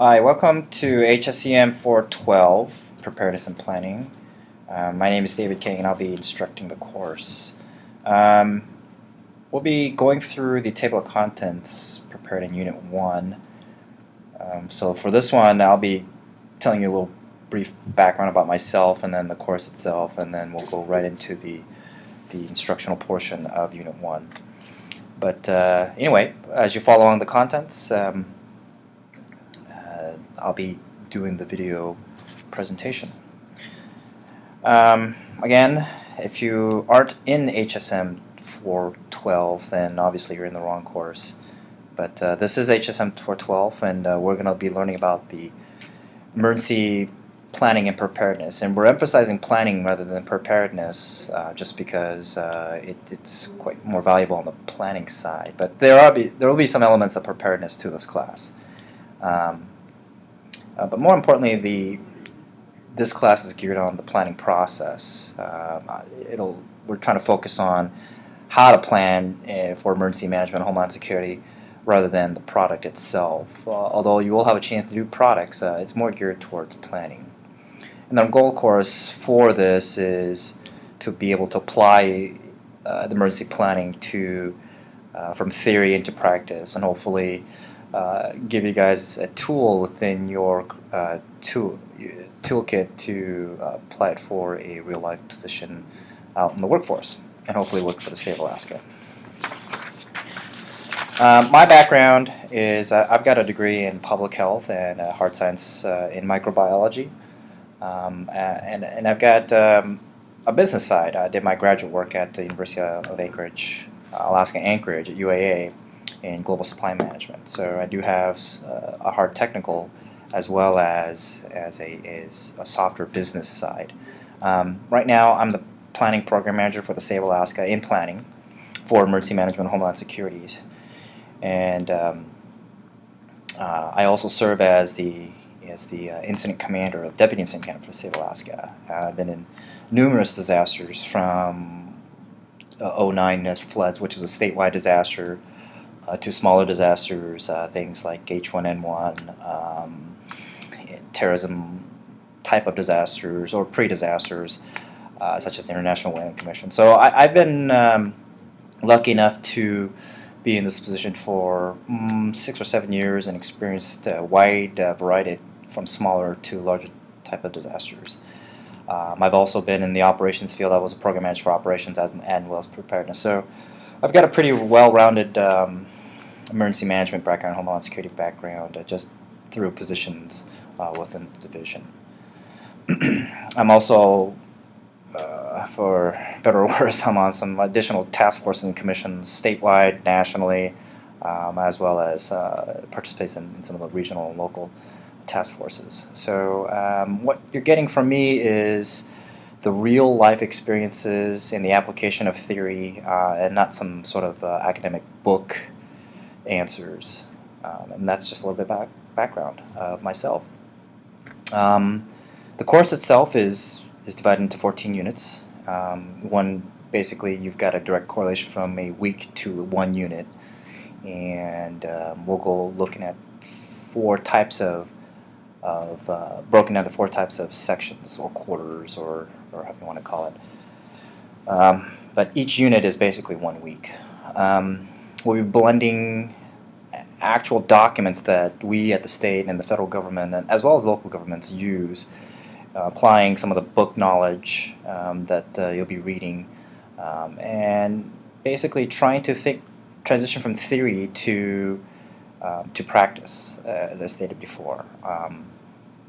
Hi, welcome to HSEM 412, Preparedness and Planning. My name is David King and I'll be instructing the course. We'll be going through the table of contents prepared in Unit 1. So for this one, I'll be telling you a little brief background about myself and then the course itself, and then we'll go right into the instructional portion of Unit 1. But anyway, as you follow along the contents, I'll be doing the video presentation. Again, if you aren't in HSM 412, then obviously you're in the wrong course. But this is HSM 412, and we're going to be learning about the emergency planning and preparedness. And we're emphasizing planning rather than preparedness, just because it's quite more valuable on the planning side. But there will be some elements of preparedness to this class. But more importantly, this class is geared on the planning process. We're trying to focus on how to plan for emergency management and homeland security rather than the product itself. Although you will have a chance to do products, it's more geared towards planning. And our goal, of course, for this is to be able to apply the emergency planning from theory into practice, and hopefully give you guys a tool within your toolkit to apply it for a real-life position out in the workforce, and hopefully work for the state of Alaska. My background is I've got a degree in public health and hard science in microbiology, and I've got a business side. I did my graduate work at the University of Anchorage, Alaska Anchorage at UAA, in global supply management. So I do have a hard technical as well as a softer business side. Right now I'm the planning program manager for the state of Alaska in planning for emergency management and homeland security. And I also serve as the incident commander, or deputy incident commander for the state of Alaska. I've been in numerous disasters from 2009 floods, which was a statewide disaster, to smaller disasters, things like H1N1, terrorism type of disasters, or pre-disasters, such as the International Whaling Commission. So I've been lucky enough to be in this position for 6 or 7 years and experienced a wide variety from smaller to larger type of disasters. I've also been in the operations field. I was a program manager for operations and well as preparedness. So I've got a pretty well-rounded emergency management background, homeland security background, just through positions within the division. I'm also, for better or worse, I'm on some additional task forces and commissions statewide, nationally, as well as participates in some of the regional and local task forces. So what you're getting from me is the real life experiences in the application of theory, and not some sort of academic book answers. And that's just a little bit background of myself. The course itself is divided into 14 units. Basically you've got a direct correlation from a week to 1 unit, and we'll go looking at broken down to 4 types of sections or quarters, or however you want to call it. But each unit is basically 1 week. We'll be blending actual documents that we at the state and the federal government, and as well as local governments, use, applying some of the book knowledge that you'll be reading, and basically trying to transition from theory to practice, as I stated before.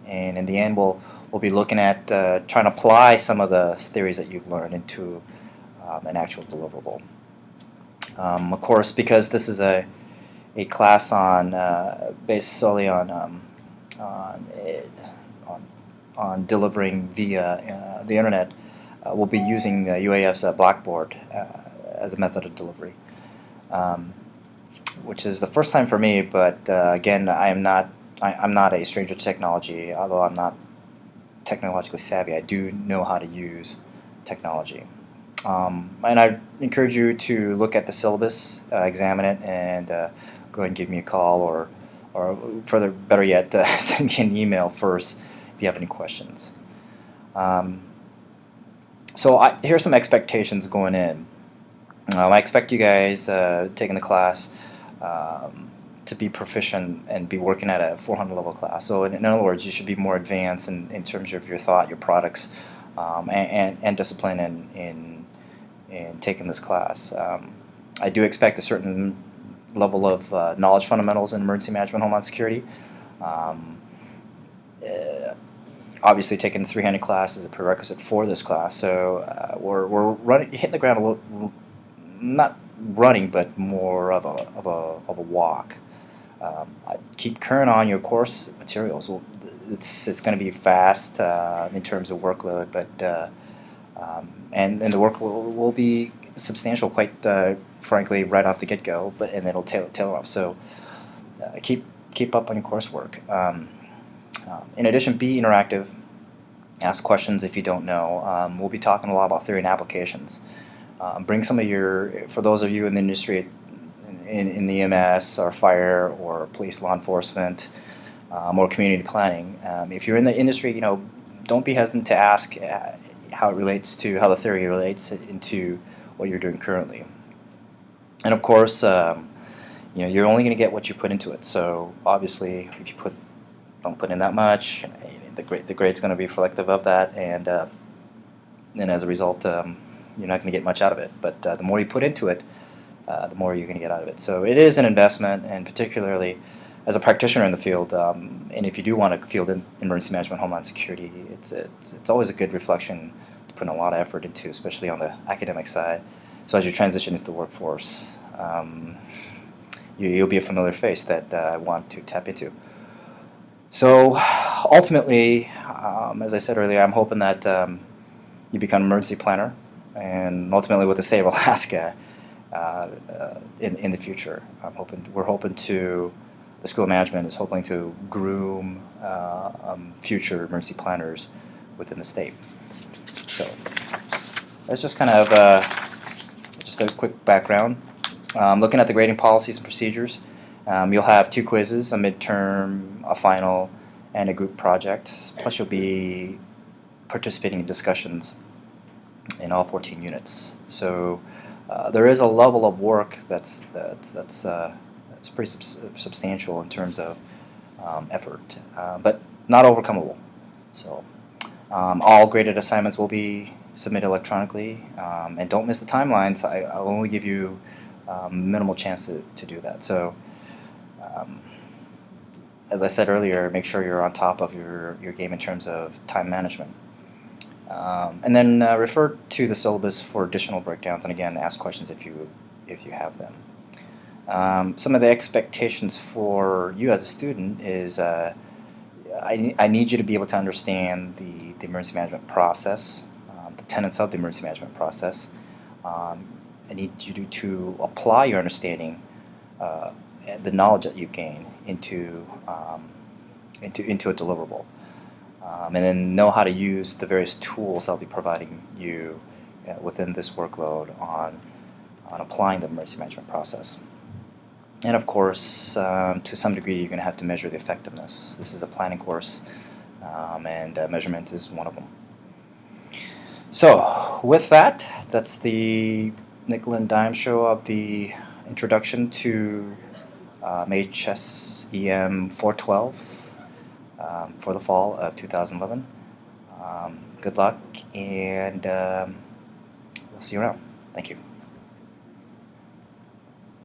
And in the end, we'll be looking at trying to apply some of the theories that you've learned into an actual deliverable. Of course, because this is a class based solely on delivering via the internet, we'll be using UAF's Blackboard as a method of delivery, which is the first time for me. But again, I'm not a stranger to technology. Although I'm not technologically savvy, I do know how to use technology. And I encourage you to look at the syllabus, examine it, and go ahead and give me a call or or better yet, send me an email first if you have any questions. So here's some expectations going in. I expect you guys taking the class to be proficient and be working at a 400 level class. So in other words, you should be more advanced in terms of your thought, your products, and discipline in taking this class. I do expect a certain level of knowledge fundamentals in emergency management, homeland security. Obviously, taking the 300 class is a prerequisite for this class. So we're hitting the ground a little, not running, but more of a walk. I keep current on your course materials. It's going to be fast in terms of workload, but and the work will be substantial, quite frankly, right off the get-go. But and it'll tailor off. So keep up on your coursework. In addition, be interactive. Ask questions if you don't know. We'll be talking a lot about theory and applications. Bring some of for those of you in the industry, in the EMS or fire or police, law enforcement, or community planning. If you're in the industry, don't be hesitant to ask how the theory relates into what you're doing currently. And of course, you're only going to get what you put into it. So obviously, if you don't put in that much, the grade's going to be reflective of that, and as a result, you're not going to get much out of it. But the more you put into it, the more you're going to get out of it. So it is an investment, and particularly as a practitioner in the field, and if you do want to field in emergency management, homeland security, it's always a good reflection to put in a lot of effort into, especially on the academic side. So as you transition into the workforce, you'll be a familiar face that I want to tap into. So ultimately, as I said earlier, I'm hoping that you become an emergency planner, and ultimately with the state of Alaska in the future. The School of Management is hoping to groom future emergency planners within the state. So that's just kind of just a quick background. Looking at the grading policies and procedures, you'll have 2 quizzes, a midterm, a final, and a group project. Plus you'll be participating in discussions in all 14 units. So there is a level of work that's pretty substantial in terms of effort, but not overcomable. So all graded assignments will be submitted electronically, and don't miss the timelines. I'll only give you minimal chance to do that. So as I said earlier, make sure you're on top of your game in terms of time management. And then refer to the syllabus for additional breakdowns, and again, ask questions if you have them. Some of the expectations for you as a student is I need you to be able to understand the emergency management process, the tenets of the emergency management process. I need you to apply your understanding, the knowledge that you've gained into a deliverable. And then know how to use the various tools I'll be providing you within this workload on applying the emergency management process. And of course, to some degree, you're going to have to measure the effectiveness. This is a planning course, and measurement is one of them. So with that, that's the nickel and dime show of the introduction to HSEM 412 for the fall of 2011. Good luck, and we'll see you around. Thank you.